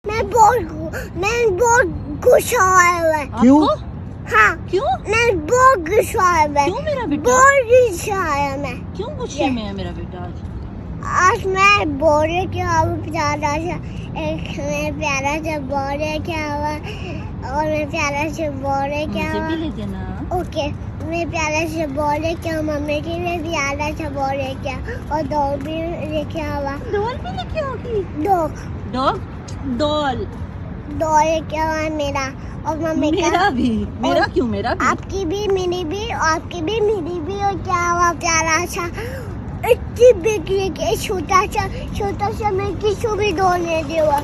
मैं बहुत गुस्सा आया है। क्यों? हाँ क्यों? मैं बहुत गुस्सा आया है। क्यों मेरा बेटा? बहुत गुस्सा आया मैं। क्यों गुस्से में है मेरा बेटा आज? आज मैं बोरे क्या प्यारा सा मैं प्यारा सा बोरे क्या हुआ और मैं प्यारा से बोरे क्या मुझे हुआ। भी ले देना। ओके मैं प्यारा से बोले क्या मम्मी के लिए प्यारा से बोले क्या और डॉल भी लेके आवा। डॉल भी लेके आओगी? डॉग डॉल डॉल लेके आवा मेरा और मम्मी का। मेरा भी। मेरा क्यों? मेरा भी। आपकी भी मेरी भी आपकी भी मेरी भी और क्या हुआ प्यारा सा इतनी बिग छोटा सा मैं किसी भी डॉल नहीं दिया।